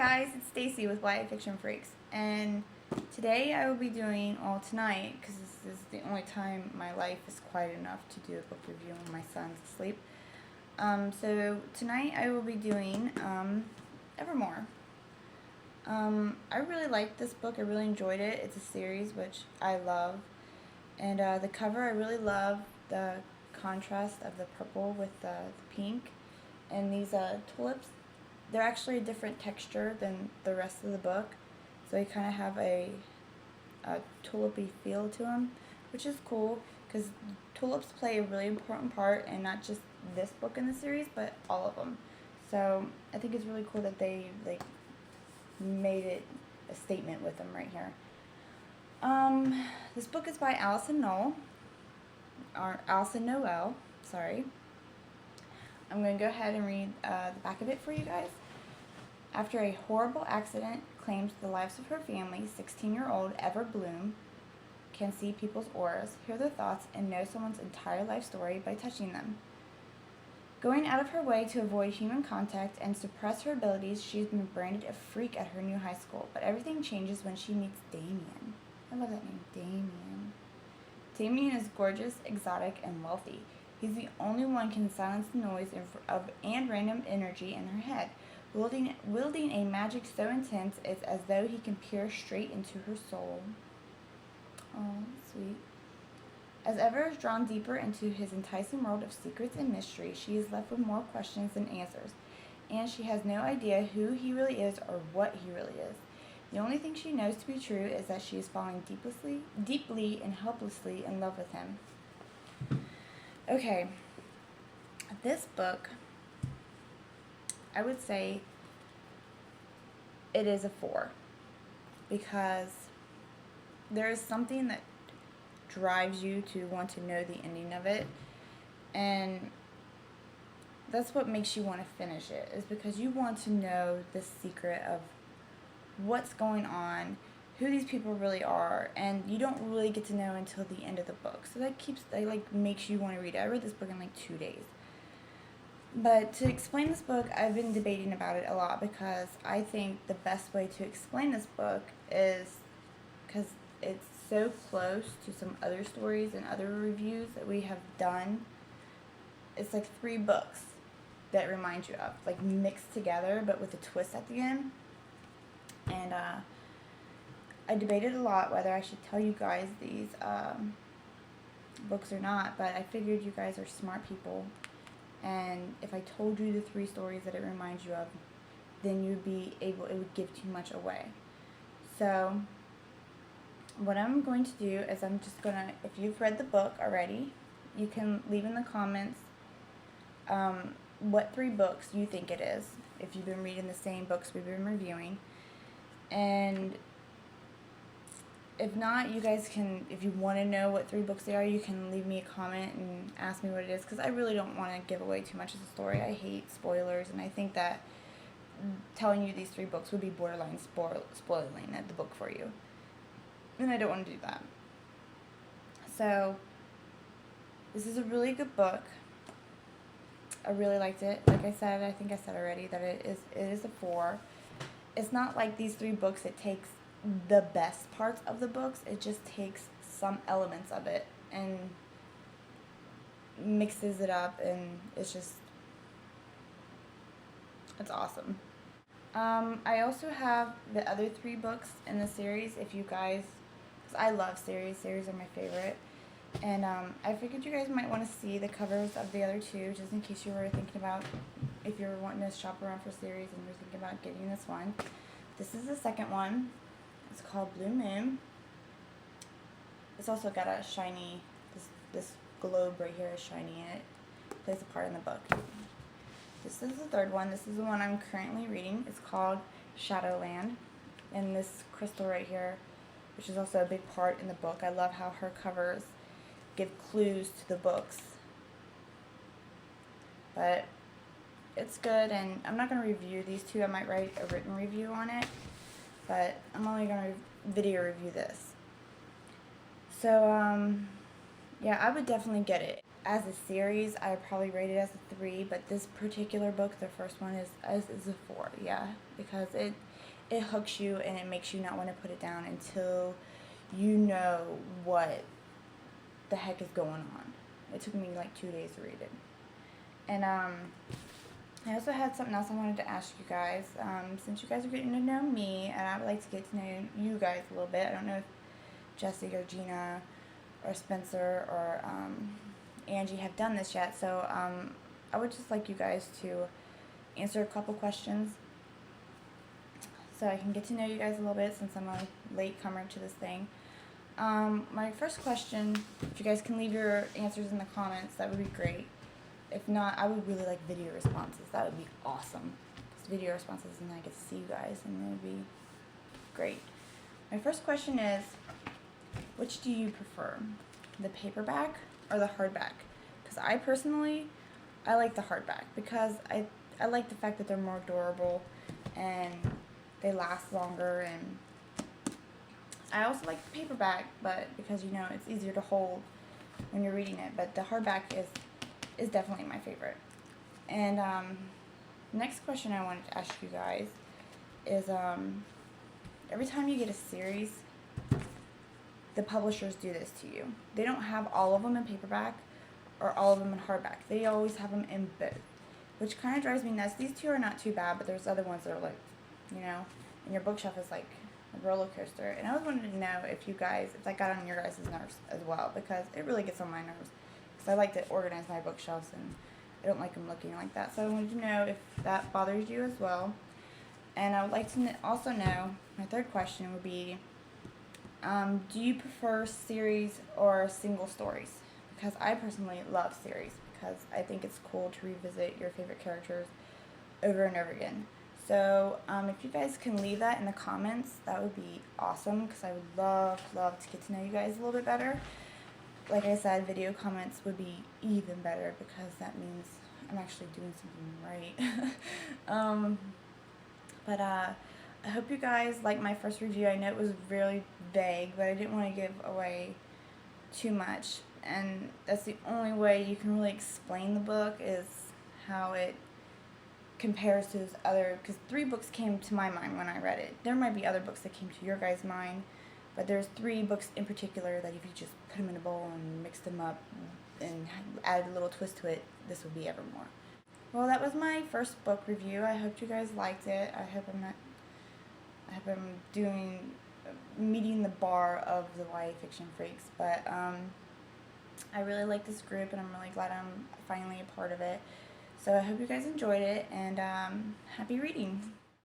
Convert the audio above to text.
guys, it's Stacy with yafictionfreaks, and today I will be doing, tonight, because this is the only time my life is quiet enough to do a book review when my son's asleep. So tonight I will be doing Evermore. I really liked this book. I really enjoyed it. It's a series which I love, and the cover, I really love the contrast of the purple with the pink, and these tulips. They're actually a different texture than the rest of the book, so they kind of have a tulipy feel to them, which is cool because tulips play a really important part in not just this book in the series, but all of them. So I think it's really cool that they made it a statement with them right here. This book is by Alyson Noel. Sorry. I'm going to go ahead and read the back of it for you guys. After a horrible accident claims the lives of her family, 16-year-old Ever Bloom can see people's auras, hear their thoughts, and know someone's entire life story by touching them. Going out of her way to avoid human contact and suppress her abilities, she's been branded a freak at her new high school. But everything changes when she meets Damien. I love that name, Damien. Damien is gorgeous, exotic, and wealthy. He's the only one who can silence the noise and random energy in her head. Wielding a magic so intense it's as though he can peer straight into her soul. Oh, sweet. As Ever is drawn deeper into his enticing world of secrets and mystery, she is left with more questions than answers, and she has no idea who he really is or what he really is. The only thing she knows to be true is that she is falling deeply and helplessly in love with him. Okay, this book, I would say it is a 4 because there is something that drives you to want to know the ending of it, and that's what makes you want to finish it, is because you want to know the secret of what's going on, who these people really are, and you don't really get to know until the end of the book. So that makes you want to read it. I read this book in 2 days. But to explain this book, I've been debating about it a lot because I think the best way to explain this book is because it's so close to some other stories and other reviews that we have done. It's like 3 books that remind you of, mixed together, but with a twist at the end. And I debated a lot whether I should tell you guys these books or not, but I figured you guys are smart people, and if I told you the 3 stories that it reminds you of, then it would give too much away. So what I'm going to do is I'm just going to, if you've read the book already, you can leave in the comments what 3 books you think it is, if you've been reading the same books we've been reviewing. And if not, you guys can, if you want to know what 3 books they are, you can leave me a comment and ask me what it is, because I really don't want to give away too much of the story. I hate spoilers, and I think that telling you these 3 books would be borderline spoiling the book for you, and I don't want to do that. So this is a really good book. I really liked it. Like I said, I think I said already that it is a 4. It's not like these 3 books, it takes the best parts of the books. It just takes some elements of it and mixes it up, and it's awesome. I also have the other 3 books in the series, if you guys, because I love series are my favorite, and I figured you guys might want to see the covers of the other 2, just in case you were thinking about, if you're wanting to shop around for series and you're thinking about getting this one. This is the second one. It's called Blue Moon. It's also got a shiny, this globe right here is shiny, and it plays a part in the book. This is the third one. This is the one I'm currently reading. It's called Shadowland, and this crystal right here, which is also a big part in the book. I love how her covers give clues to the books. But it's good, and I'm not going to review these 2. I might write a written review on it, but I'm only going to video review this. So, yeah, I would definitely get it. As a series, I would probably rate it as a 3, but this particular book, the first one, is a 4, yeah, because it hooks you and it makes you not want to put it down until you know what the heck is going on. It took me like 2 days to read it. And I also had something else I wanted to ask you guys. Since you guys are getting to know me, and I would like to get to know you guys a little bit. I don't know if Jesse or Gina or Spencer or Angie have done this yet, so I would just like you guys to answer a couple questions so I can get to know you guys a little bit, since I'm a latecomer to this thing. My first question, if you guys can leave your answers in the comments, that would be great. If not, I would really like video responses. That would be awesome. Because video responses, and I get to see you guys, and it would be great. My first question is, which do you prefer, the paperback or the hardback? Because I personally, I like the hardback because I like the fact that they're more durable and they last longer, and I also like the paperback, but because, you know, it's easier to hold when you're reading it, but the hardback is definitely my favorite. And next question I wanted to ask you guys is, every time you get a series, the publishers do this to you. They don't have all of them in paperback or all of them in hardback. They always have them in both, which kind of drives me nuts. These two are not too bad, but there's other ones that are like, you know, and your bookshelf is like a roller coaster. And I always wanted to know if you guys, if that got on your guys' nerves as well, because it really gets on my nerves. Because I like to organize my bookshelves, and I don't like them looking like that. So I wanted to know if that bothers you as well. And I would like to also know, my third question would be, do you prefer series or single stories? Because I personally love series, because I think it's cool to revisit your favorite characters over and over again. So if you guys can leave that in the comments, that would be awesome, because I would love to get to know you guys a little bit better. Like I said, video comments would be even better, because that means I'm actually doing something right. But I hope you guys like my first review. I know it was really vague, but I didn't want to give away too much. And that's the only way you can really explain the book, is how it compares to this other, because 3 books came to my mind when I read it. There might be other books that came to your guys' mind, but there's 3 books in particular that if you just put them in a bowl and mix them up and add a little twist to it, this would be Evermore. Well, that was my first book review. I hope you guys liked it. I hope I'm meeting the bar of the YA fiction freaks, but I really like this group, and I'm really glad I'm finally a part of it. So I hope you guys enjoyed it, and happy reading.